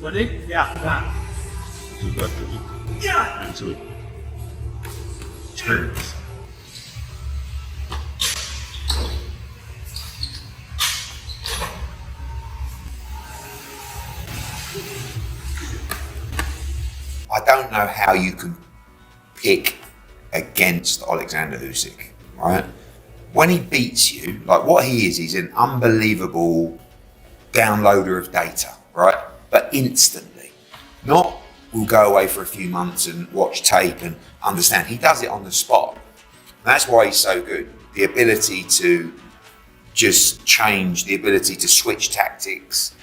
Ready? Yeah. Yeah. Into it. Turns. I don't know how you can pick against Oleksandr Usyk, right? When he beats you, like what he is, he's an unbelievable downloader of data, right? But instantly. Not we'll go away for a few months and watch tape and understand. He does it on the spot. And that's why he's so good. The ability to just change, the ability to switch tactics.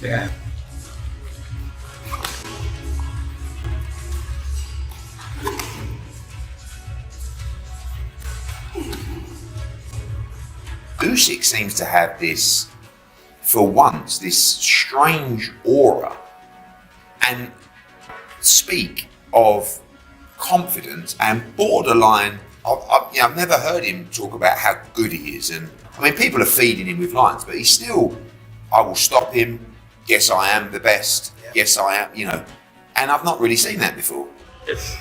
Yeah. Usyk seems to have this, for once, this strange aura and speak of confidence and borderline. I've never heard him talk about how good he is, and I mean, people are feeding him with lines, but he's still, I will stop him. Yes, I am the best. Yeah. Yes, I am, and I've not really seen that before. Yes.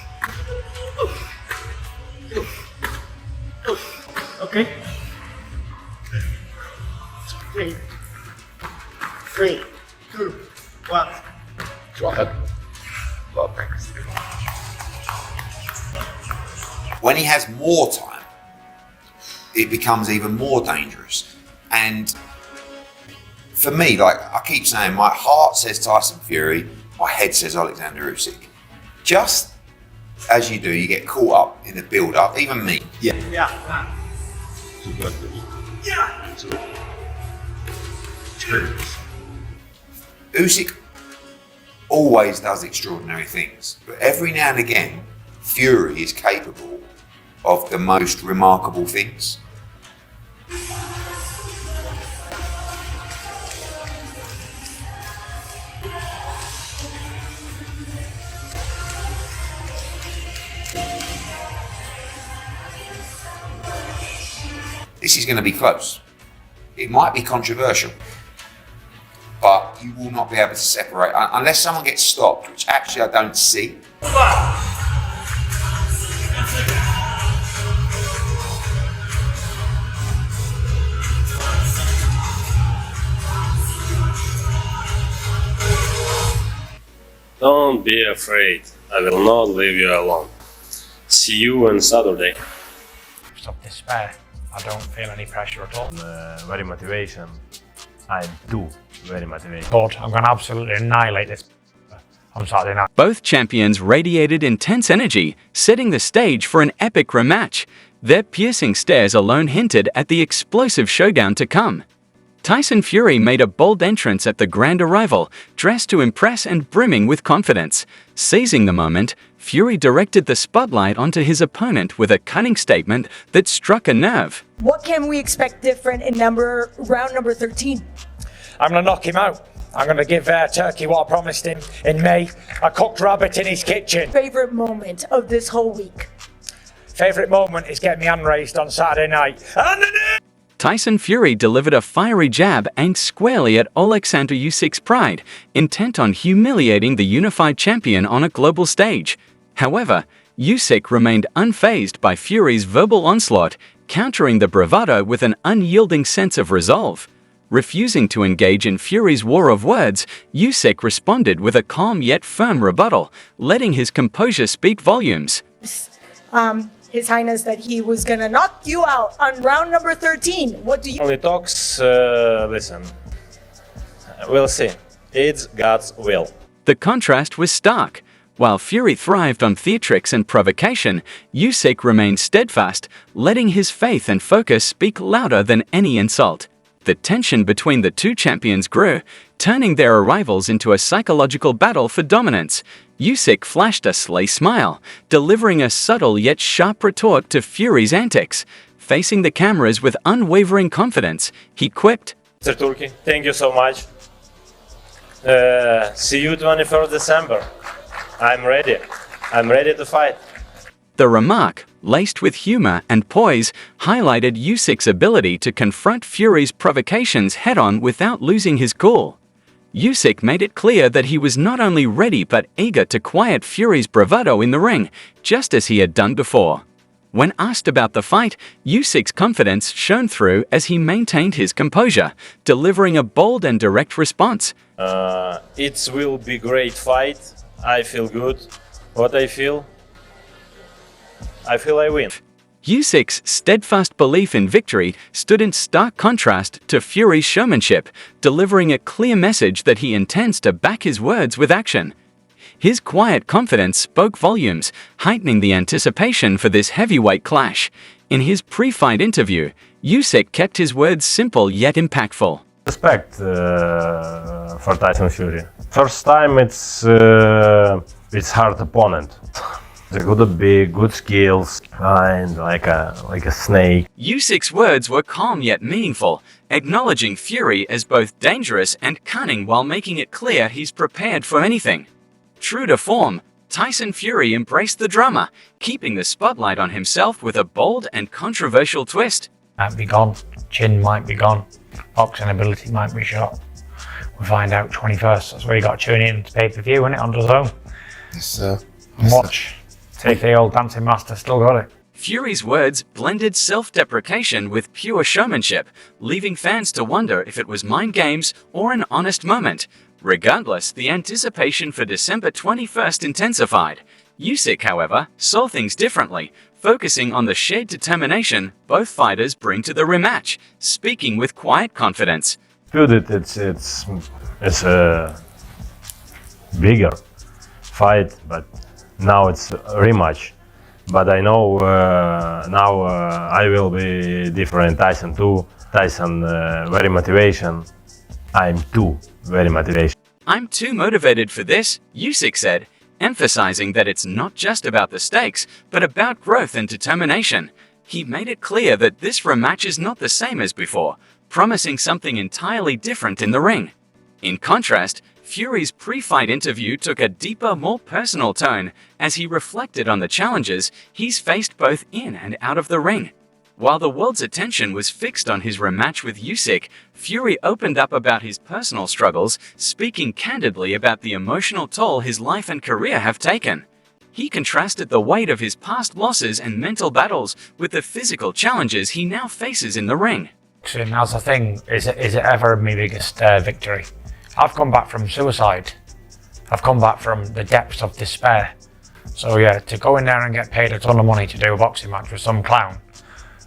Okay. 3, 2, 1. Go ahead. When he has more time, it becomes even more dangerous. And for me, like I keep saying, my heart says Tyson Fury, my head says Oleksandr Usyk. Just as you do, you get caught up in the build-up, even me. Yeah. Into it. Turns. Usyk always does extraordinary things, but every now and again, Fury is capable of the most remarkable things. This is going to be close. It might be controversial, but you will not be able to separate unless someone gets stopped, which actually I don't see. Don't be afraid. I will not leave you alone. See you on Saturday. Stop despair. I don't feel any pressure at all. Very motivation. I'm too very motivated. But I'm going to absolutely annihilate this on Saturday night. Both champions radiated intense energy, setting the stage for an epic rematch. Their piercing stares alone hinted at the explosive showdown to come. Tyson Fury made a bold entrance at the grand arrival, dressed to impress and brimming with confidence. Seizing the moment, Fury directed the spotlight onto his opponent with a cunning statement that struck a nerve. What can we expect different in round number 13? I'm going to knock him out. I'm going to give Turkey what I promised him in May. A cooked rabbit in his kitchen. Favorite moment of this whole week? Favorite moment is getting me hand raised on Saturday night. Tyson Fury delivered a fiery jab aimed squarely at Oleksandr Usyk's pride, intent on humiliating the unified champion on a global stage. However, Usyk remained unfazed by Fury's verbal onslaught, countering the bravado with an unyielding sense of resolve. Refusing to engage in Fury's war of words, Usyk responded with a calm yet firm rebuttal, letting his composure speak volumes. His Highness that he was gonna knock you out on round number 13. What do you... Only talks, listen. We'll see. It's God's will. The contrast was stark. While Fury thrived on theatrics and provocation, Usyk remained steadfast, letting his faith and focus speak louder than any insult. The tension between the two champions grew, turning their arrivals into a psychological battle for dominance. Usyk flashed a sly smile, delivering a subtle yet sharp retort to Fury's antics. Facing the cameras with unwavering confidence, he quipped, Mr. Turkey, thank you so much. See you 21st December. I'm ready. I'm ready to fight. The remark, laced with humor and poise, highlighted Usyk's ability to confront Fury's provocations head-on without losing his cool. Usyk made it clear that he was not only ready but eager to quiet Fury's bravado in the ring, just as he had done before. When asked about the fight, Usyk's confidence shone through as he maintained his composure, delivering a bold and direct response. It will be great fight. I feel good. What I feel I win. Usyk's steadfast belief in victory stood in stark contrast to Fury's showmanship, delivering a clear message that he intends to back his words with action. His quiet confidence spoke volumes, heightening the anticipation for this heavyweight clash. In his pre-fight interview, Usyk kept his words simple yet impactful. Respect for Tyson Fury. First time it's hard opponent. They could be good skills, kind like a snake. Usyk's words were calm yet meaningful, acknowledging Fury as both dangerous and cunning while making it clear he's prepared for anything. True to form, Tyson Fury embraced the drama, keeping the spotlight on himself with a bold and controversial twist. Might be gone, chin might be gone, boxing ability might be shot. We'll find out 21st. That's where you got to tune in to pay-per-view, isn't it, on DAZN? Yes, sir. And watch. See if the old dancing master still got it. Fury's words blended self-deprecation with pure showmanship, leaving fans to wonder if it was mind games or an honest moment. Regardless, the anticipation for December 21st intensified. Usyk, however, saw things differently, focusing on the shared determination both fighters bring to the rematch, speaking with quiet confidence. Feel it. It's a bigger fight, but now it's a rematch. But I know now I will be different. Tyson too. Tyson very motivation. I'm too very motivation. I'm too motivated for this, Usyk said, emphasizing that it's not just about the stakes, but about growth and determination. He made it clear that this rematch is not the same as before, promising something entirely different in the ring. In contrast, Fury's pre-fight interview took a deeper, more personal tone as he reflected on the challenges he's faced both in and out of the ring. While the world's attention was fixed on his rematch with Usyk, Fury opened up about his personal struggles, speaking candidly about the emotional toll his life and career have taken. He contrasted the weight of his past losses and mental battles with the physical challenges he now faces in the ring. That's the thing, is it ever my biggest victory? I've come back from suicide. I've come back from the depths of despair. So yeah, to go in there and get paid a ton of money to do a boxing match with some clown,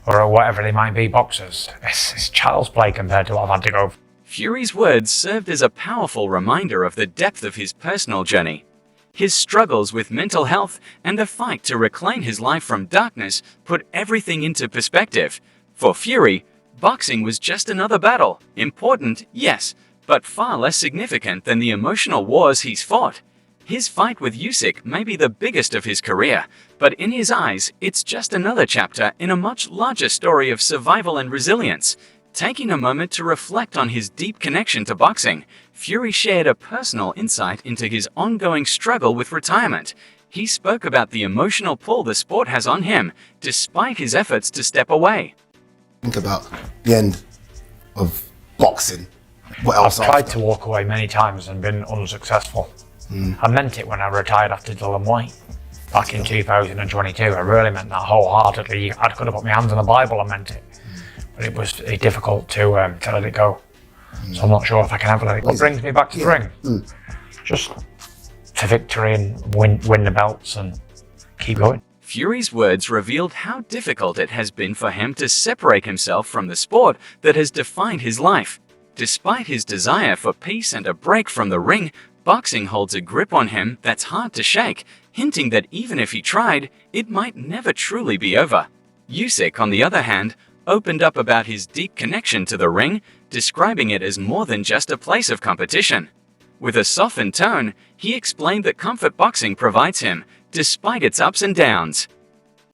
or whatever they might be, boxers, it's child's play compared to what I've had to go through. Fury's words served as a powerful reminder of the depth of his personal journey. His struggles with mental health and the fight to reclaim his life from darkness put everything into perspective. For Fury, boxing was just another battle. Important, yes, but far less significant than the emotional wars he's fought. His fight with Usyk may be the biggest of his career, but in his eyes, it's just another chapter in a much larger story of survival and resilience. Taking a moment to reflect on his deep connection to boxing, Fury shared a personal insight into his ongoing struggle with retirement. He spoke about the emotional pull the sport has on him, despite his efforts to step away. Think about the end of boxing. What else? I've tried to walk away many times and been unsuccessful. I meant it when I retired after Dylan White back in 2022. I really meant that wholeheartedly. I could have put my hands on the Bible and meant it, but it was difficult to let it go. So I'm not sure if I can ever let it go. What brings me back to the ring? Just to victory and win the belts and keep going. Fury's words revealed how difficult it has been for him to separate himself from the sport that has defined his life. Despite his desire for peace and a break from the ring, boxing holds a grip on him that's hard to shake, hinting that even if he tried, it might never truly be over. Usyk, on the other hand, opened up about his deep connection to the ring, describing it as more than just a place of competition. With a softened tone, he explained the comfort boxing provides him, despite its ups and downs.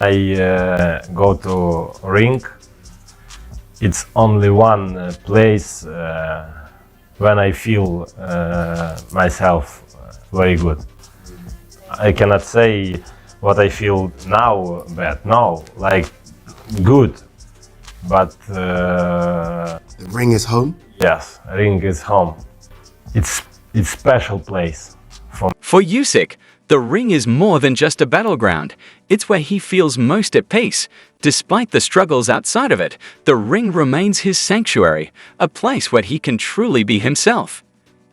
I go to ring. It's only one place when I feel myself very good. I cannot say what I feel now bad. No, like good, but The ring is home. yes, ring is home. It's special place for For Usyk, the ring is more than just a battleground. It's where he feels most at peace. Despite the struggles outside of it, the ring remains his sanctuary, a place where he can truly be himself.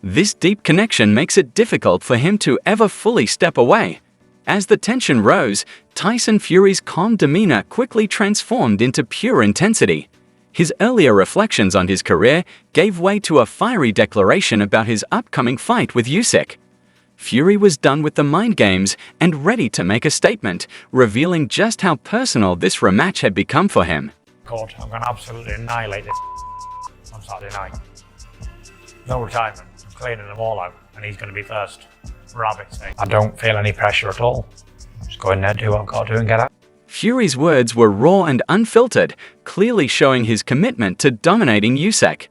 This deep connection makes it difficult for him to ever fully step away. As the tension rose, Tyson Fury's calm demeanor quickly transformed into pure intensity. His earlier reflections on his career gave way to a fiery declaration about his upcoming fight with Usyk. Fury was done with the mind games and ready to make a statement, revealing just how personal this rematch had become for him. God, I'm going to absolutely annihilate this on Saturday night. No retirement. I'm cleaning them all out, and he's going to be first. Rabbits. I don't feel any pressure at all. Just go in there, do what I've got to do, and get out. Fury's words were raw and unfiltered, clearly showing his commitment to dominating Usyk.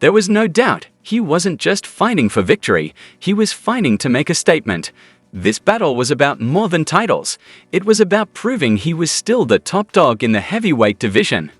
There was no doubt he wasn't just fighting for victory, he was fighting to make a statement. This battle was about more than titles. It was about proving he was still the top dog in the heavyweight division.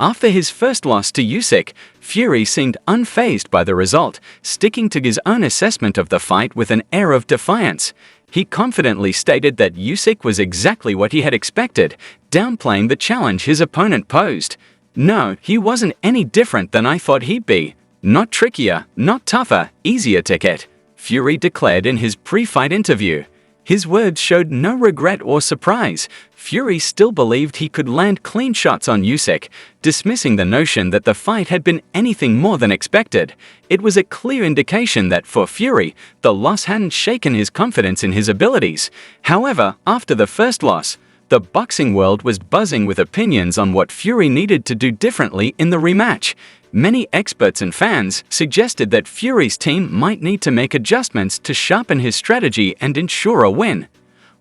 After his first loss to Usyk, Fury seemed unfazed by the result, sticking to his own assessment of the fight with an air of defiance. He confidently stated that Usyk was exactly what he had expected, downplaying the challenge his opponent posed. No, he wasn't any different than I thought he'd be. Not trickier, not tougher, easier to get, Fury declared in his pre-fight interview. His words showed no regret or surprise. Fury still believed he could land clean shots on Usyk, dismissing the notion that the fight had been anything more than expected. It was a clear indication that for Fury, the loss hadn't shaken his confidence in his abilities. However, after the first loss, the boxing world was buzzing with opinions on what Fury needed to do differently in the rematch. Many experts and fans suggested that Fury's team might need to make adjustments to sharpen his strategy and ensure a win.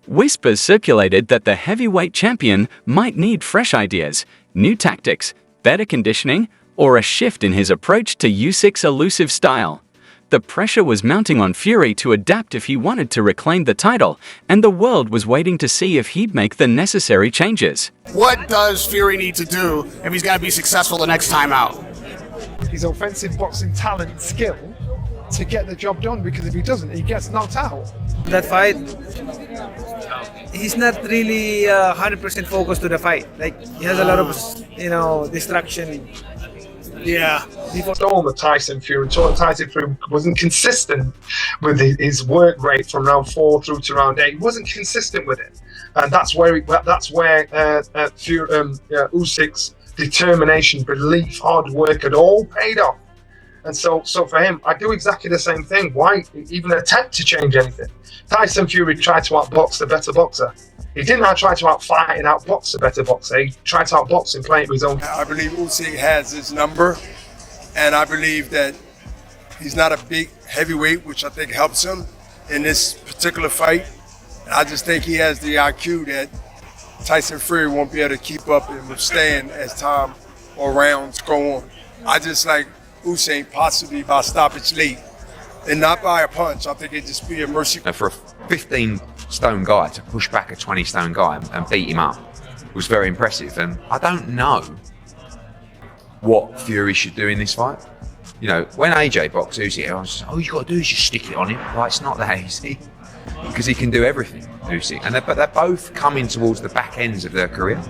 Whispers circulated that the heavyweight champion might need fresh ideas, new tactics, better conditioning, or a shift in his approach to Usyk's elusive style. The pressure was mounting on Fury to adapt if he wanted to reclaim the title, and the world was waiting to see if he'd make the necessary changes. What does Fury need to do if he's got to be successful the next time out? His offensive boxing talent and skill to get the job done, because if he doesn't, he gets knocked out. That fight, he's not really 100% focused to the fight. Like, he has a lot of, distraction. Yeah. Storm of Tyson Fury. Tyson Fury wasn't consistent with his work rate from round 4 through to round 8. He wasn't consistent with it, and that's where Usyk's determination, belief, hard work had all paid off. And so for him, I do exactly the same thing. Why even attempt to change anything? Tyson Fury tried to outbox the better boxer. He didn't try to outfight and outbox the better boxer. He tried to outbox and play it with his own. I believe Usyk has his number, and I believe that he's not a big heavyweight, which I think helps him in this particular fight. And I just think he has the IQ that Tyson Fury won't be able to keep up and withstand as time or rounds go on. I just like Usyk possibly by stoppage late and not by a punch. I think it'd just be a mercy. For a 15-stone guy to push back a 20-stone guy and beat him up was very impressive. And I don't know what Fury should do in this fight. When AJ boxed Usyk, I was just, all you got to do is just stick it on him. Like, it's not that easy, because he can do everything, Usyk. But they're both coming towards the back ends of their career.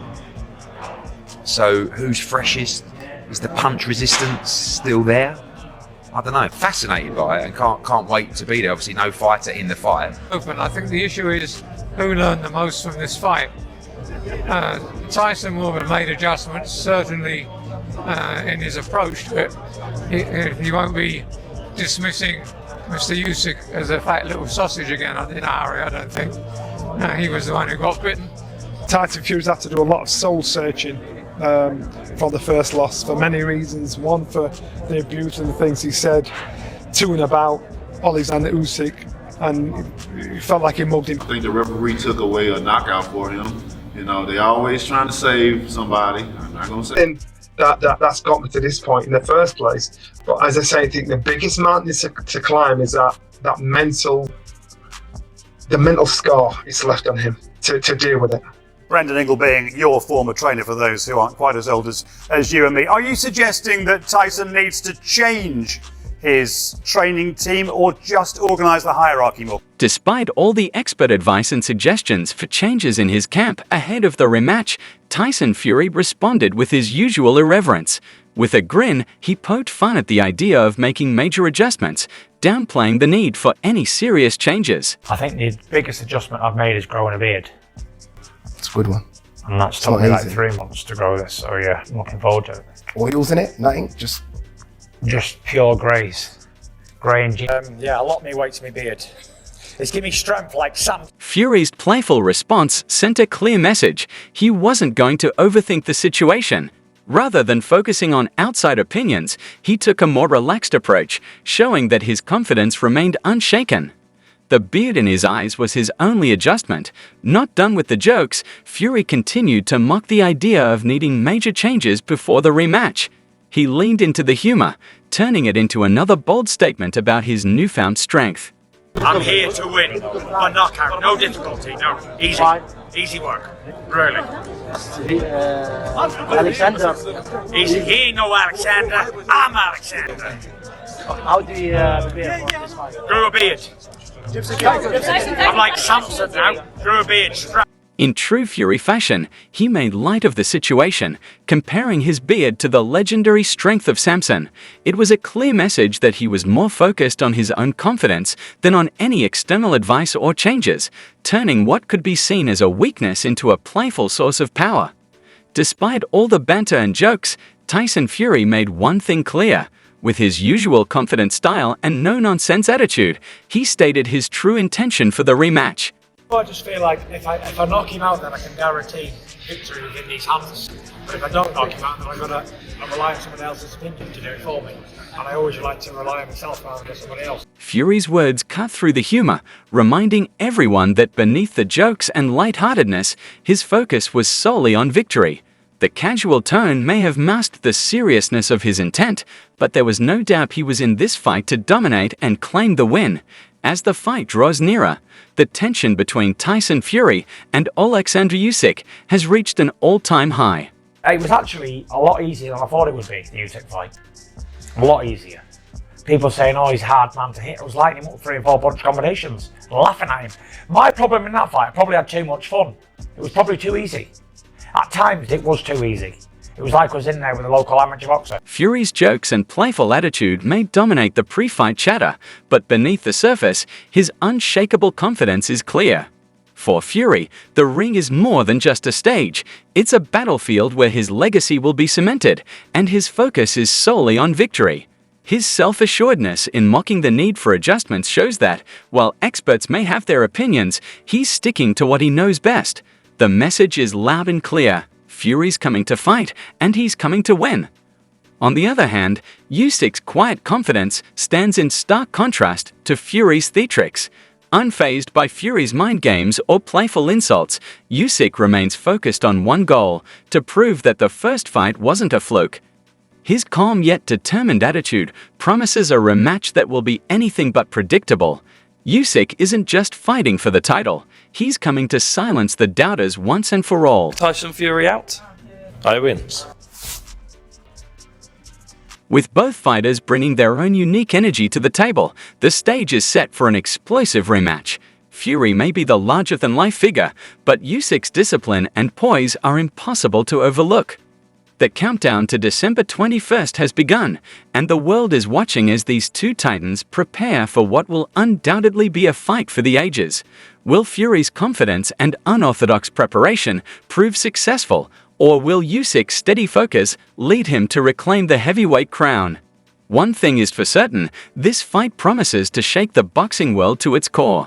So who's freshest? Is the punch resistance still there? I don't know. Fascinated by it and can't wait to be there. Obviously, no fighter in the fight. Open. I think the issue is who learned the most from this fight. Tyson will have made adjustments, certainly in his approach to it. He won't be dismissing Mr. Usyk as a fat little sausage again in our area, I don't think. He was the one who got bitten. Tyson Fury's had to do a lot of soul searching for the first loss, for many reasons. One, for the abuse and the things he said to and about Oleksandr Usyk, and he felt like he mugged him. I think the referee took away a knockout for him. They always trying to save somebody. I'm not going to say that's got me to this point in the first place. But as I say, I think the biggest mountain to climb is that mental the mental scar is left on him to deal with it. Brendan Ingle being your former trainer, for those who aren't quite as old as you and me, are you suggesting that Tyson needs to change his training team or just organise the hierarchy more? Despite all the expert advice and suggestions for changes in his camp ahead of the rematch, Tyson Fury responded with his usual irreverence. With a grin, he poked fun at the idea of making major adjustments, downplaying the need for any serious changes. I think the biggest adjustment I've made is growing a beard. It's a good one. And that's took me like 3 months to grow this, so yeah, I'm looking forward to it. Oils in it? Nothing? Just pure greys. Grey and yeah, a lot of me weight to my beard. It's giving me strength like Sam. Fury's playful response sent a clear message. He wasn't going to overthink the situation. Rather than focusing on outside opinions, he took a more relaxed approach, showing that his confidence remained unshaken. The beard in his eyes was his only adjustment. Not done with the jokes, Fury continued to mock the idea of needing major changes before the rematch. He leaned into the humor, turning it into another bold statement about his newfound strength. I'm here to win by knockout, no difficulty, no, easy work, really. Alexander. He ain't no Alexander, I'm Alexander. How do you prepare for this fight? Grew a beard. I'm like Samson now, grew a beard. In true Fury fashion, he made light of the situation, comparing his beard to the legendary strength of Samson. It was a clear message that he was more focused on his own confidence than on any external advice or changes, turning what could be seen as a weakness into a playful source of power. Despite all the banter and jokes, Tyson Fury made one thing clear. With his usual confident style and no-nonsense attitude, he stated his true intention for the rematch. I just feel like if I knock him out, then I can guarantee victory within these hands. But if I don't knock him out, then I'm rely on someone else's opinion to do it for me. And I always like to rely on myself rather than somebody else. Fury's words cut through the humor, reminding everyone that beneath the jokes and lightheartedness, his focus was solely on victory. The casual tone may have masked the seriousness of his intent, but there was no doubt he was in this fight to dominate and claim the win. As the fight draws nearer, the tension between Tyson Fury and Oleksandr Usyk has reached an all-time high. It was actually a lot easier than I thought it would be, the Usyk fight. A lot easier. People saying, oh, he's a hard man to hit. I was lighting him up 3 and 4 punch combinations, laughing at him. My problem in that fight, I probably had too much fun. It was probably too easy. At times, it was too easy. It was like I was in there with a local amateur boxer. Fury's jokes and playful attitude may dominate the pre-fight chatter, but beneath the surface, his unshakable confidence is clear. For Fury, the ring is more than just a stage. It's a battlefield where his legacy will be cemented, and his focus is solely on victory. His self-assuredness in mocking the need for adjustments shows that, while experts may have their opinions, he's sticking to what he knows best. The message is loud and clear. Fury's coming to fight, and he's coming to win. On the other hand, Usyk's quiet confidence stands in stark contrast to Fury's theatrics. Unfazed by Fury's mind games or playful insults, Usyk remains focused on one goal, to prove that the first fight wasn't a fluke. His calm yet determined attitude promises a rematch that will be anything but predictable. Usyk isn't just fighting for the title, he's coming to silence the doubters once and for all. Tyson Fury out. I win. With both fighters bringing their own unique energy to the table, the stage is set for an explosive rematch. Fury may be the larger-than-life figure, but Usyk's discipline and poise are impossible to overlook. The countdown to December 21st has begun, and the world is watching as these two titans prepare for what will undoubtedly be a fight for the ages. Will Fury's confidence and unorthodox preparation prove successful, or will Usyk's steady focus lead him to reclaim the heavyweight crown? One thing is for certain, this fight promises to shake the boxing world to its core.